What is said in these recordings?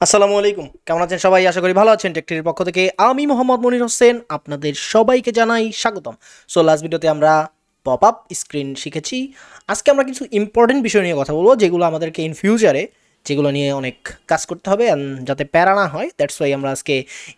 আসসালামু আলাইকুম, কেমন আছেন সবাই? আশা করি ভালো আছেন। টেকটির পক্ষ থেকে আমি মোহাম্মদ মনির হোসেন আপনাদের সবাইকে জানাই স্বাগতম। সো লাস্ট ভিডিওতে আমরা পপ আপ স্ক্রিন শিখেছি। আজকে আমরা কিছু ইম্পর্টেন্ট বিষয় নিয়ে কথা বলবো, যেগুলো আমাদেরকে ইন ফিউচারে যেগুলো নিয়ে অনেক কাজ করতে হবে যাতে প্যারা না হয়। দ্যাটস ওয়াই আমরা আজকে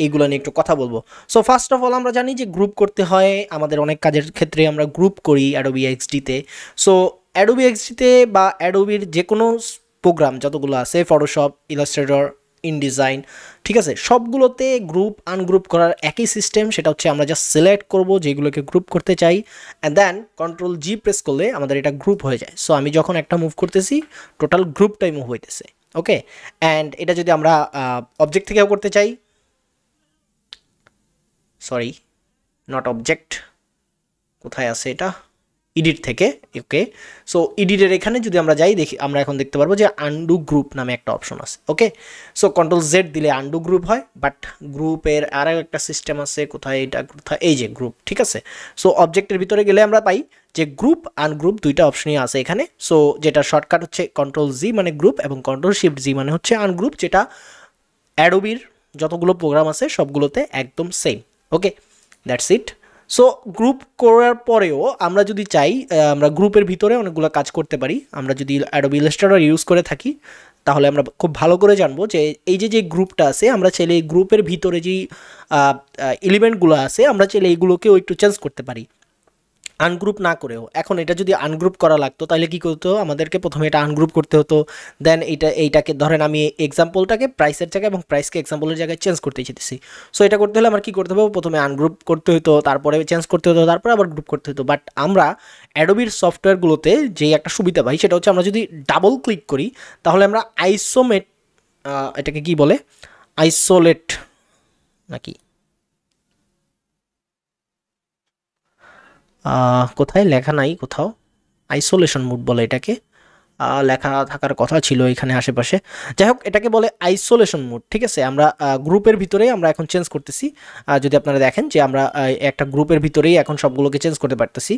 এইগুলো নিয়ে একটু কথা বলবো। সো ফার্স্ট অফ অল আমরা জানি যে গ্রুপ করতে হয়, আমাদের অনেক কাজের ক্ষেত্রে আমরা গ্রুপ করি অ্যাডোবি এক্সডিতে। সো অ্যাডোবি এক্সডিতে বা অ্যাডোবির যে কোনো প্রোগ্রাম যতগুলো আছে, ফটোশপ, ইলাস্ট্রেটর, ইনডিজাইন, ঠিক আছে, সবগুলোতে গ্রুপ আনগ্রুপ করার একই সিস্টেম। সেটা হচ্ছে আমরা জাস্ট সিলেক্ট করব যেগুলোকে গ্রুপ করতে চাই, and then control G press করলে আমাদের এটা গ্রুপ হয়ে যায়। সো আমি যখন একটা মুভ করতেছি টোটাল গ্রুপটাই মুভ হইতেছে। ওকে, অ্যান্ড এটা যদি আমরা অবজেক্ট থেকেও করতে চাই, সরি নট অবজেক্ট, কোথায় আছে এটা, এডিট থেকে। ওকে, সো এডিটের এখানে যদি আমরা যাই, দেখি আমরা এখন দেখতে পারবো যে আনডু গ্রুপ নামে একটা অপশন আছে। ওকে, সো কন্ট্রোল জেড দিলে আনডু গ্রুপ হয়, বাট গ্রুপের আরও একটা সিস্টেম আছে। কোথায় এটা, কোথায়, এই যে গ্রুপ, ঠিক আছে। সো অবজেক্টের ভিতরে গেলে আমরা পাই যে গ্রুপ আনগ্রুপ দুইটা অপশনই আছে এখানে। সো যেটা শর্টকাট হচ্ছে কন্ট্রোল জি মানে গ্রুপ, এবং কন্ট্রোল শিফট জি মানে হচ্ছে আনগ্রুপ, যেটা অ্যাডোবির যতগুলো প্রোগ্রাম আছে সবগুলোতে একদম same. Okay, that's it. So group করার পরেও আমরা যদি চাই, আমরা গ্রুপের ভিতরে অনেকগুলো কাজ করতে পারি। আমরা যদি অ্যাডোবি ইলাস্ট্রেটর ইউজ করে থাকি, তাহলে আমরা খুব ভালো করে জানবো যে এই যে গ্রুপটা আছে, আমরা চাইলে এই গ্রুপের ভিতরে যেই এলিমেন্টগুলো আছে, আমরা চাইলে এইগুলোকেও একটু চেঞ্জ করতে পারি আনগ্রুপ না করেও। এখন এটা যদি আনগ্রুপ করা লাগতো তাহলে কী করতো, আমাদেরকে প্রথমে এটা আনগ্রুপ করতে হতো। দেন এইটাকে ধরেন আমি এক্সাম্পলটাকে প্রাইসের জায়গায় এবং প্রাইসকে এক্সাম্পলের জায়গায় চেঞ্জ করতে চেয়েছি। সো এটা করতে হলে আমার কী করতে হবে, প্রথমে আনগ্রুপ করতে হতো, তারপরে চেঞ্জ করতে হতো, তারপরে আবার গ্রুপ করতে হতো। বাট আমরা অ্যাডোবির সফটওয়্যারগুলোতে যে একটা সুবিধা পাই, সেটা হচ্ছে আমরা যদি ডাবল ক্লিক করি তাহলে আমরা এটাকে কি বলে, আইসোলেট নাকি, কোথায় লেখা নাই কোথাও, আইসোলেশন মুড বলে এটাকে, লেখা থাকার কথা ছিল এখানে আশেপাশে। যাই হোক, এটাকে বলে আইসোলেশন মুড, ঠিক আছে। আমরা গ্রুপের ভিতরে আমরা এখন চেঞ্জ করতেছি। যদি আপনারা দেখেন যে আমরা একটা গ্রুপের ভিতরেই এখন সবগুলোকে চেঞ্জ করতে পারতেছি।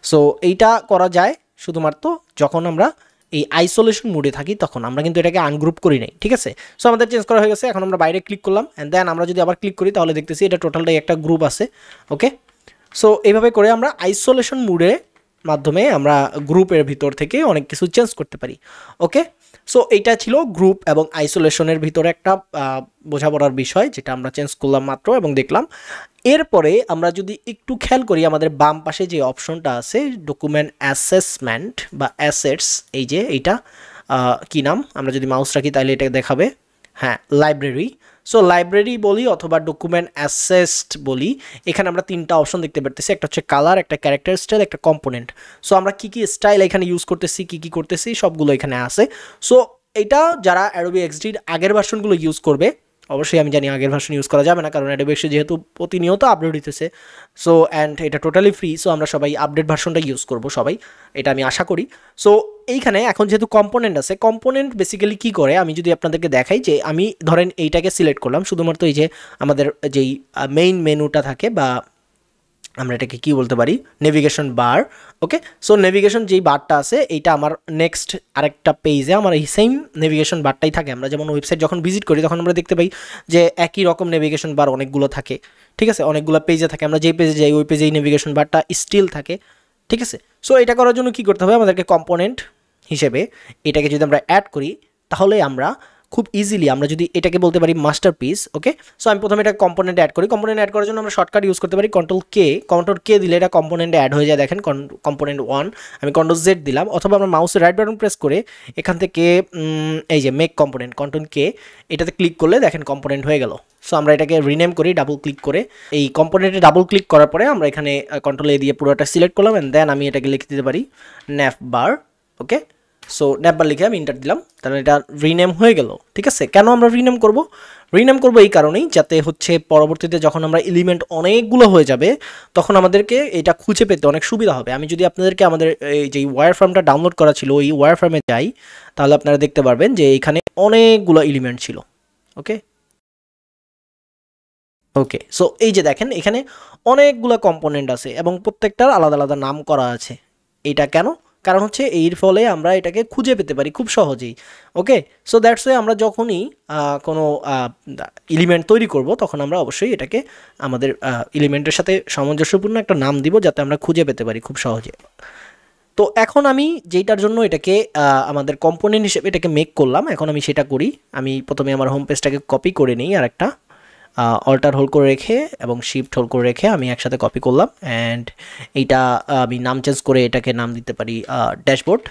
সো এইটা করা যায় শুধুমাত্র যখন আমরা এই আইসোলেশন মুডে থাকি, তখন আমরা কিন্তু এটাকে আনগ্রুপ করি নাই, ঠিক আছে। সো আমাদের চেঞ্জ করা হয়ে গেছে। এখন আমরা বাইরে ক্লিক করলাম, অ্যান্ড দেন আমরা যদি আবার ক্লিক করি তাহলে দেখতেছি এটা টোটালটাই একটা গ্রুপ আছে। ওকে, সো এইভাবে করে আমরা আইসোলেশন মুডে মাধ্যমে আমরা গ্রুপের ভিতর থেকে অনেক কিছু চেঞ্জ করতে পারি। ওকে, সো এইটা ছিল গ্রুপ এবং আইসোলেশনের ভিতরে একটা বোঝাপড়ার বিষয়, যেটা আমরা চেঞ্জ করলাম মাত্র এবং দেখলাম। এরপরে আমরা যদি একটু খেয়াল করি, আমাদের বাম পাশে যে অপশনটা আছে ডকুমেন্ট অ্যাসেসমেন্ট বা অ্যাসেটস, এই যে এইটা কী নাম, আমরা যদি মাউস রাখি তাহলে এটা দেখাবে, হ্যাঁ, লাইব্রেরি। সো লাইব্রেরি বলি অথবা ডকুমেন্ট অ্যাসেসড বলি, এখানে আমরা তিনটা অপশন দেখতে পারতেছি। একটা হচ্ছে কালার, একটা ক্যারেক্টার স্টাইল, একটা কম্পোনেন্ট। সো আমরা কী কী স্টাইল এখানে ইউজ করতেছি, কী কী করতেছি, সবগুলো এখানে আছে। সো এটা যারা অ্যাডোবি এক্সডির আগের ভার্সনগুলো ইউজ করবে, অবশ্যই আমি জানি আগের ভার্সন ইউজ করা যাবে না, কারণ অ্যাডোবি এক্সডি যেহেতু প্রতিনিয়ত আপডেট হইতেছে। সো অ্যান্ড এটা টোটালি ফ্রি, সো আমরা সবাই আপডেট ভার্সনটা ইউজ করব সবাই, এটা আমি আশা করি। সো এইখানে এখন যেহেতু কম্পোনেন্ট আছে, কম্পোনেন্ট বেসিক্যালি কী করে আমি যদি আপনাদেরকে দেখাই, যে আমি ধরেন এইটাকে সিলেক্ট করলাম, শুধুমাত্র এই যে আমাদের যেই মেইন মেনুটা থাকে, বা আমরা এটাকে কী বলতে পারি, নেভিগেশন বার। ওকে, সো নেভিগেশন যেই বারটা আছে, এইটা আমার নেক্সট আরেকটা পেজে আমার এই সেম নেভিগেশন বারটাই থাকে। আমরা যেমন ওয়েবসাইট যখন ভিজিট করি তখন আমরা দেখতে পাই যে একই রকম নেভিগেশন বার অনেকগুলো থাকে, ঠিক আছে, অনেকগুলো পেজে থাকে। আমরা যেই পেজে যাই ওই পেজে এই নেভিগেশন বারটা স্টিল থাকে, ঠিক আছে। সো এটা করার জন্য কী করতে হবে, আমাদেরকে কম্পোনেন্ট হিসেবে এটাকে যদি আমরা অ্যাড করি, তাহলে আমরা খুব ইজিলি আমরা যদি এটাকে বলতে পারি মাস্টারপিস। ওকে, সো আমি প্রথমে এটা কম্পোনেন্ট অ্যাড করি। কম্পোনেন্ট অ্যাড করার জন্য আমরা শর্টকাট ইউজ করতে পারি কন্ট্রোল কে দিলে এটা কম্পোনেন্টে অ্যাড হয়ে যায়। দেখেন কম্পোনেন্ট 1, আমি কন্ট্রোল জেড দিলাম, অথবা আমরা মাউসের রাইট বাটন প্রেস করে এখান থেকে এই যে মেক কম্পোনেন্ট, কন্ট্রোল কে, এটাতে ক্লিক করলে দেখেন কম্পোনেন্ট হয়ে গেল। সো আমরা এটাকে রিনেম করি ডাবল ক্লিক করে। এই কম্পোনেন্টে ডাবল ক্লিক করার পরে আমরা এখানে কন্ট্রোল এ দিয়ে পুরোটা সিলেক্ট করলাম, অ্যান্ড দেন আমি এটাকে লিখে দিতে পারি ন্যাপ বার। ওকে, সো ন্যাপবার লিখে আমি ইন্টার দিলাম, তাহলে এটা রিনেম হয়ে গেল, ঠিক আছে। কেন আমরা রিনেম করব এই কারণেই, যাতে হচ্ছে পরবর্তীতে যখন আমরা এলিমেন্ট অনেকগুলো হয়ে যাবে তখন আমাদেরকে এটা খুঁজে পেতে অনেক সুবিধা হবে। আমি যদি আপনাদেরকে আমাদের এই যে ওয়্যার ফ্রেমটা ডাউনলোড করা ছিল, ওই ওয়্যার ফ্রেমে যাই, তাহলে আপনারা দেখতে পারবেন যে এখানে অনেকগুলো এলিমেন্ট ছিল। ওকে, সো এই যে দেখেন এখানে অনেকগুলো কম্পোনেন্ট আছে এবং প্রত্যেকটার আলাদা আলাদা নাম করা আছে। এটা কেন, কারণ হচ্ছে এর ফলে আমরা এটাকে খুঁজে পেতে পারি খুব সহজেই। ওকে, সো দ্যাটস ওয়ে আমরা যখনই কোনো এলিমেন্ট তৈরি করব তখন আমরা অবশ্যই এটাকে আমাদের এলিমেন্টের সাথে সামঞ্জস্যপূর্ণ একটা নাম দিব যাতে আমরা খুঁজে পেতে পারি খুব সহজে। তো এখন আমি যেটার জন্য এটাকে আমাদের কম্পোনেন্ট হিসেবে এটাকে মেক করলাম, এখন আমি সেটা করি। আমি প্রথমে আমার হোম পেজটাকে কপি করে নিই, আর একটা অল্টার হোল্ড করে রেখে এবং শিফট হোল্ড করে রেখে আমি একসাথে কপি করলাম। অ্যান্ড এইটা আমি নাম চেঞ্জ করে এটাকে নাম দিতে পারি ড্যাশবোর্ড,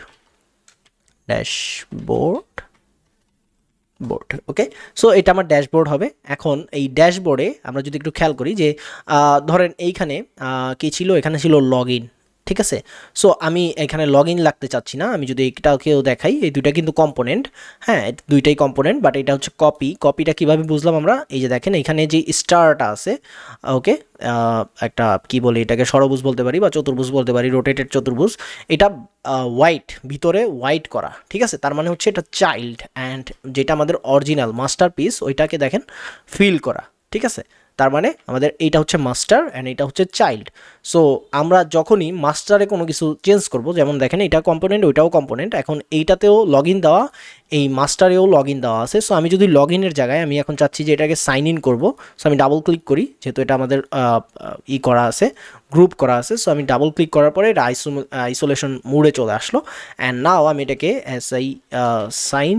বোর্ড। ওকে, সো এটা আমার ড্যাশবোর্ড হবে। এখন এই ড্যাশবোর্ডে আমরা যদি একটু খেয়াল করি যে ধরেন এইখানে কি ছিল, এখানে ছিল লগ ইন, ঠিক আছে। সো আমি এখানে লগ ইন লাগতে চাচ্ছি না, আমি যদি এটাকেও দেখাই, এই দুইটা কিন্তু কম্পোনেন্ট, হ্যাঁ দুইটাই কম্পোনেন্ট, বাট এটা হচ্ছে কপিটা কিভাবে বুঝলাম আমরা, এই যে দেখেন এখানে যে স্টারটা আছে, ওকে, একটা কি বলে এটাকে ষড়ভুজ বলতে পারি বা চতুর্ভুজ বলতে পারি, রোটেটেড চতুর্ভুজ, এটা হোয়াইট, ভিতরে হোয়াইট করা, ঠিক আছে, তার মানে হচ্ছে এটা চাইল্ড। অ্যান্ড যেটা আমাদের অরিজিনাল মাস্টারপিস ওইটাকে দেখেন ফিল করা, ঠিক আছে, তার মানে আমাদের এইটা হচ্ছে মাস্টার অ্যান্ড এটা হচ্ছে চাইল্ড। সো আমরা যখনই মাস্টারে কোনো কিছু চেঞ্জ করব, যেমন দেখেন এটা কম্পোনেন্ট ওইটাও কম্পোনেন্ট, এখন এইটাতেও লগ ইন দেওয়া, এই মাস্টারেও লগ ইন দেওয়া আছে। সো আমি যদি লগ ইনের জায়গায় আমি এখন চাচ্ছি যে এটাকে সাইন ইন করবো, সো আমি ডাবল ক্লিক করি, যেহেতু এটা আমাদের করা আছে, গ্রুপ করা আছে। সো আমি ডাবল ক্লিক করার পরে এটা আইসোলেশন মোডে চলে আসলো। অ্যান্ড নাও আমি এটাকে সাইন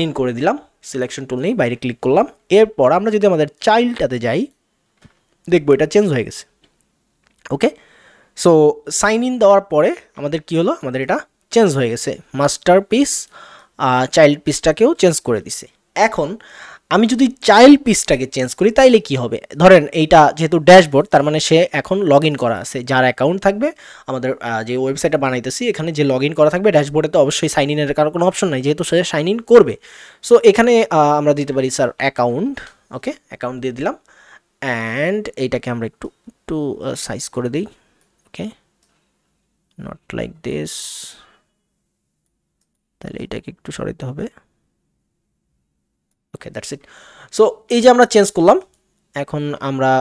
ইন করে দিলাম, সিলেকশন টুল নেই, বাইরে ক্লিক করলাম। এরপর আমরা যদি আমাদের চাইল্ডটাতে যাই, দেখবো এটা চেঞ্জ হয়ে গেছে। ওকে, সো সাইন ইন দেওয়ার পরে আমাদের কি হলো, আমাদের এটা চেঞ্জ হয়ে গেছে, মাস্টারপিস চাইল্ড পিসটাকেও চেঞ্জ করে দিছে। এখন আমি যদি চাইল্ড পিসটাকে চেঞ্জ করি তাইলে কি হবে, ধরেন এইটা যেহেতু ড্যাশবোর্ড, তার মানে সে এখন লগ ইন করা আছে, যার অ্যাকাউন্ট থাকবে আমাদের যে ওয়েবসাইটটা বানাইতেছি এখানে যে লগ ইন করা থাকবে ড্যাশবোর্ডে, তো অবশ্যই সাইন ইনের কারো কোনো অপশন নাই, যেহেতু সে সাইন ইন করবে। সো এখানে আমরা দিতে পারি স্যার অ্যাকাউন্ট, ওকে, অ্যাকাউন্ট দিয়ে দিলাম। অ্যান্ড এইটাকে আমরা একটু একটু সাইজ করে দিই, ওকে, নট লাইক দিস, তাহলে এইটাকে একটু সরাইতে হবে। ওকে, দ্যাটস ইট। সো এই যে আমরা চেঞ্জ করলাম, এখন আমরা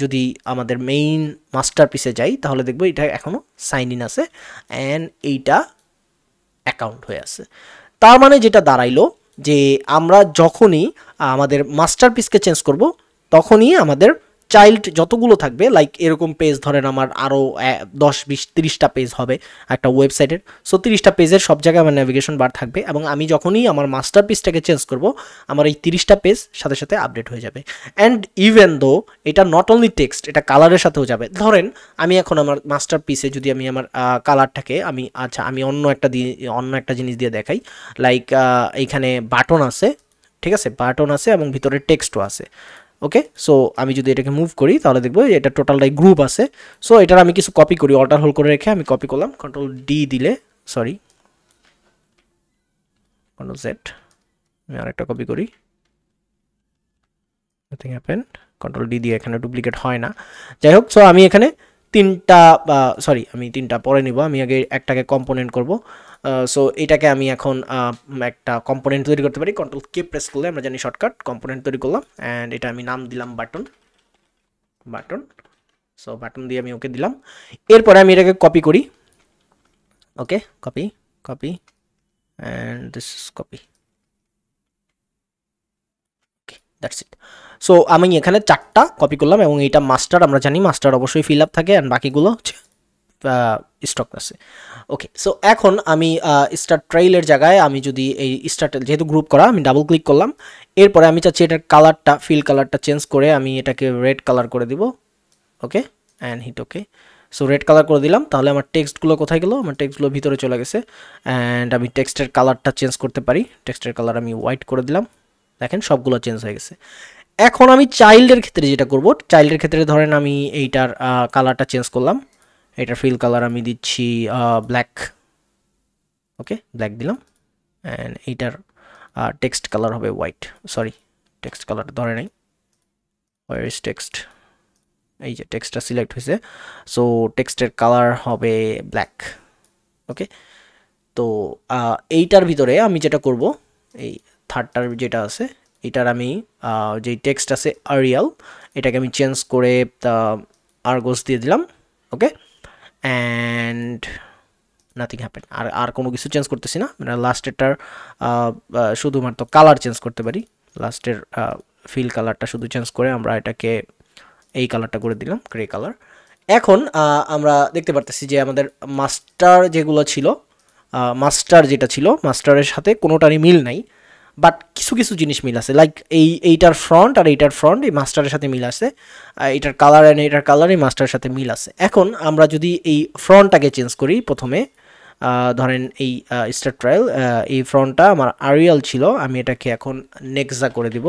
যদি আমাদের মেইন মাস্টারপিসে যাই তাহলে দেখবো এটা এখনও সাইন ইন আছে অ্যান্ড এইটা অ্যাকাউন্ট হয়ে আছে। তার মানে যেটা দাঁড়াইলো যে আমরা যখনই আমাদের মাস্টারপিসকে চেঞ্জ করব তখনই আমাদের চাইল্ড যতগুলো থাকবে, লাইক এরকম পেজ ধরেন আমার আরও 10, 20, 30টা পেজ হবে একটা ওয়েবসাইটের। সো 30টা পেজের সব জায়গায় আমার ন্যাভিগেশন বার থাকবে, এবং আমি যখনই আমার মাস্টারপিসটাকে চেঞ্জ করব আমার এই 30টা পেজ সাথে সাথে আপডেট হয়ে যাবে। অ্যান্ড ইভেন দো এটা নট অনলি টেক্সট, এটা কালারের সাথেও যাবে। ধরেন আমি এখন আমার মাস্টারপিসে যদি আমি আমার কালারটাকে আমি অন্য একটা জিনিস দিয়ে দেখাই, লাইক এইখানে বাটন আছে, ঠিক আছে, বাটন আছে এবং ভিতরে টেক্সটও আছে। ওকে, সো আমি যদি এটাকে মুভ করি তাহলে দেখবো এটা টোটালটাই গ্রুপ আছে। সো এটার আমি কিছু কপি করি, অল্টার হোল্ড করে রেখে আমি কপি করলাম, কন্ট্রোল জেড, আমি আরেকটা কপি করি, নাথিং হ্যাপেন্ড, কন্ট্রোল ডি দিয়ে এখানে ডুপ্লিকেট হয় না। যাই হোক, সো আমি এখানে আমি তিনটা পরে নিব, আমি আগে একটাকে কম্পোনেন্ট করব। সো এটাকে আমি এখন একটা কম্পোনেন্ট তৈরি করতে পারি, কন্ট্রোল কে প্রেস করলে আমরা জানি শর্টকাট, কম্পোনেন্ট তৈরি করলাম। অ্যান্ড এটা আমি নাম দিলাম বাটন। সো বাটন দিয়ে আমি ওকে দিলাম। এরপরে আমি এটাকে কপি করি, okay, copy and this copy, that's it. So আমি এখানে 4টা কপি করলাম এবং এইটা মাস্টার, আমরা জানি মাস্টার অবশ্যই ফিল আপ থাকে, অ্যান্ড বাকিগুলো হচ্ছে স্টক আছে। ওকে, সো এখন আমি স্টার্ট ট্রেইলের জায়গায় আমি যদি এই স্টার্ট যেহেতু গ্রুপ করা, আমি ডাবল ক্লিক করলাম। এরপরে আমি চাচ্ছি এটার কালারটা, ফিল কালারটা চেঞ্জ করে আমি এটাকে রেড কালার করে দিব, okay, and hit okay. So red colour করে দিলাম, তাহলে আমার টেক্সটগুলো কোথায় গেলো, আমার টেক্সটগুলো ভিতরে চলে গেছে। অ্যান্ড আমি টেক্সটের কালারটা চেঞ্জ করতে পারি, টেক্সটের কালার আমি হোয়াইট করে দিলাম, দেখেন সবগুলো চেঞ্জ হয়ে গেছে। এখন আমি চাইল্ডের ক্ষেত্রে যেটা করব, চাইল্ডের ক্ষেত্রে ধরেন আমি এইটার কালারটা চেঞ্জ করলাম, এটার ফিল কালার আমি দিচ্ছি ব্ল্যাক, ওকে, ব্ল্যাক দিলাম। অ্যান্ড এইটার টেক্সট কালার হবে হোয়াইট, সরি টেক্সট কালার ধরে নাই, ওয়ার ইজ টেক্সট, এই যে টেক্সটটা সিলেক্ট হয়েছে। সো টেক্সটের কালার হবে ব্ল্যাক, ওকে। তো এইটার ভিতরে আমি যেটা করব, এই থার্ডটার যেটা আছে এটার আমি যেই টেক্সট আছে আরিয়াল, এটাকে আমি চেঞ্জ করে আরগোস দিয়ে দিলাম, ওকে। And nothing happen. আর কোনো কিছু চেঞ্জ করতেছি না, মানে লাস্টেরটার শুধুমাত্র কালার চেঞ্জ করতে পারি। লাস্টের ফিল কালারটা শুধু চেঞ্জ করে আমরা এটাকে এই কালারটা করে দিলাম, গ্রে কালার। এখন আমরা দেখতে পারতেছি যে আমাদের মাস্টার যেগুলো ছিল, মাস্টার যেটা ছিল, মাস্টারের সাথে কোনোটারই মিল নাই, বাট কিছু কিছু জিনিস মিল আছে। লাইক এইটার ফ্রন্ট আর এইটার ফ্রন্ট এই মাস্টারের সাথে মিল আছে, এইটার কালার অ্যান্ড এইটার কালার এই মাস্টারের সাথে মিল আছে। এখন আমরা যদি এই ফ্রন্টটাকে চেঞ্জ করি, প্রথমে ধরেন এই স্টার ট্রায়াল, এই ফ্রন্টটা আমার আরিয়াল ছিল, আমি এটাকে এখন নেক্সা করে দিব।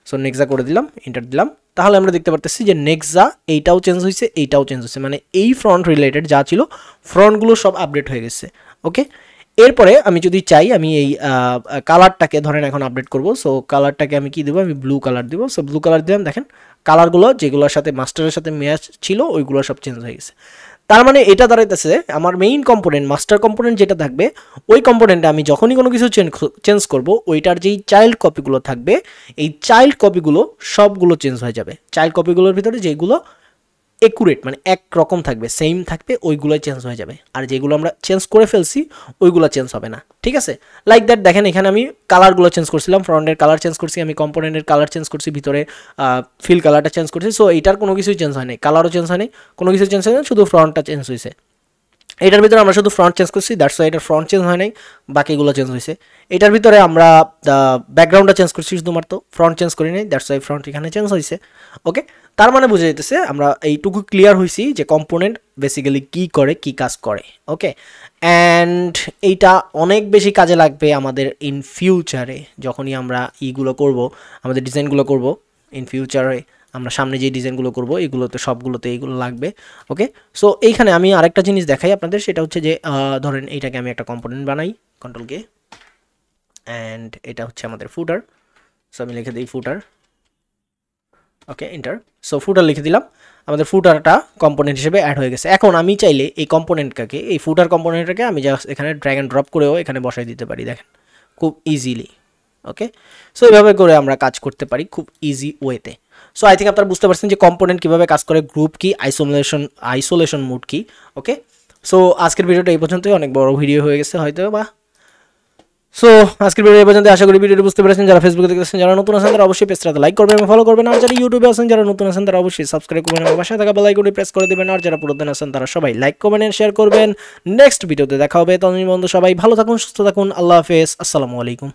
সো নেক্সা করে দিলাম, এন্টার দিলাম। তাহলে আমরা দেখতে পারতেছি যে নেক্সা এইটাও চেঞ্জ হয়েছে, এইটাও চেঞ্জ হয়েছে, মানে এই ফ্রন্ট রিলেটেড যা ছিল ফ্রন্টগুলো সব আপডেট হয়ে গেছে। ওকে, এরপরে আমি যদি চাই আমি এই কালারটাকে ধরেন এখন আপডেট করব। সো কালারটাকে আমি কি দেবো, আমি ব্লু কালার দিব। সো ব্লু কালার দিলাম, দেখেন কালারগুলো যেগুলোর সাথে মাস্টারের সাথে ম্যাচ ছিল ওইগুলো সব চেঞ্জ হয়ে গেছে। তার মানে এটা দাঁড়াইতেছে আমার মেইন কম্পোনেন্ট, মাস্টার কম্পোনেন্ট যেটা থাকবে ওই কম্পোনেন্টে আমি যখনই কোনো কিছু চেঞ্জ করব, ওইটার যেই চাইল্ড কপিগুলো থাকবে এই চাইল্ড কপিগুলো সবগুলো চেঞ্জ হয়ে যাবে। চাইল্ড কপিগুলোর ভিতরে যেগুলো একুরেট মানে একরকম থাকবে, সেম থাকবে, ওইগুলোই চেঞ্জ হয়ে যাবে। আর যেগুলো আমরা চেঞ্জ করে ফেলছি ওইগুলো চেঞ্জ হবে না, ঠিক আছে? লাইক দ্যাট দেখেন এখানে আমি কালারগুলো চেঞ্জ করছিলাম, ফ্রন্টের কালার চেঞ্জ করছি, আমি কম্পোনেন্টের কালার চেঞ্জ করছি, ভিতরে ফিল কালারটা চেঞ্জ করছি। সো এইটার কোনো কিছুই চেঞ্জ হয় নাই, কালারও চেঞ্জ হয় নাই, কোনো কিছু চেঞ্জ হয় না, শুধু ফ্রন্টটা চেঞ্জ হয়েছে। এটার ভিতরে আমরা শুধু ফ্রন্ট চেঞ্জ করছি, দ্যাটস ওয়াই এটার ফ্রন্ট চেঞ্জ হয় নাই, বাকিগুলো চেঞ্জ হয়েছে। এটার ভিতরে আমরা ব্যাকগ্রাউন্ডটা চেঞ্জ করছি শুধুমাত্র, ফ্রন্ট চেঞ্জ করি নাই, দ্যাটস ওয়াই ফ্রন্ট এখানে চেঞ্জ হয়েছে। ওকে, তার মানে বুঝে যেতেছে আমরা এইটুকু ক্লিয়ার হয়েছি যে কম্পোনেন্ট বেসিক্যালি কী করে, কী কাজ করে। ওকে, অ্যান্ড এইটা অনেক বেশি কাজে লাগবে আমাদের ইন ফিউচারে, যখনই আমরা ইগুলো করব, আমাদের ডিজাইনগুলো করব ইন ফিউচারে, আমরা সামনে যে ডিজাইনগুলো করব এগুলোতে সবগুলোতে এইগুলো লাগবে। ওকে, সো এইখানে আমি আরেকটা জিনিস দেখাই আপনাদের, সেটা হচ্ছে যে ধরেন এইটাকে আমি একটা কম্পোনেন্ট বানাই, কন্ট্রোল কে, অ্যান্ড এটা হচ্ছে আমাদের ফুটার। সো আমি লিখে দিই ফুটার। ওকে, এন্টার। সো ফুটার লিখে দিলাম, আমাদের ফুটারটা কম্পোনেন্ট হিসেবে অ্যাড হয়ে গেছে। এখন আমি চাইলে এই কম্পোনেন্টটাকে, এই ফুটার কম্পোনেন্টটাকে আমি জাস্ট এখানে ড্র্যাগ অ্যান্ড ড্রপ করেও এখানে বসাই দিতে পারি, দেখেন খুব ইজিলি। ওকে, সো এইভাবে করে আমরা কাজ করতে পারি খুব ইজি ওয়েতে। সো আই থিঙ্ক আপনারা বুঝতে পারছেন যে কম্পোনেন্ট কীভাবে কাজ করে, গ্রুপ কি, আইসোলেশন মোড কি। ওকে, সো আজকের ভিডিওটা এই পর্যন্তই, অনেক বড় ভিডিও হয়ে গেছে হয়তো বা। সো আজকের ভিডিও এই পর্যন্ত, আশা করি ভিডিওটি বুঝতে পেরেছেন। যারা ফেসবুকে দেখতেছেন, যারা নতুন আছেন তারা অবশ্যই পেজটাতে লাইক করবেন এবং ফলো করবেন, আর যারা ইউটিউবে আছেন যারা নতুন আছেন তারা অবশ্যই সাবস্ক্রাইব করবেন এবং পাশে থাকা বেল আইকনটি প্রেস করে দেবেন, আর যারা পুরাতন আছেন তারা সবাই লাইক করবেন, শেয়ার করবেন। নেক্সট ভিডিওতে দেখা হবে, ততদিন পর্যন্ত সবাই ভালো থাকুন, সুস্থ থাকুন, আল্লাহ হাফেজ, আসসালামু আলাইকুম।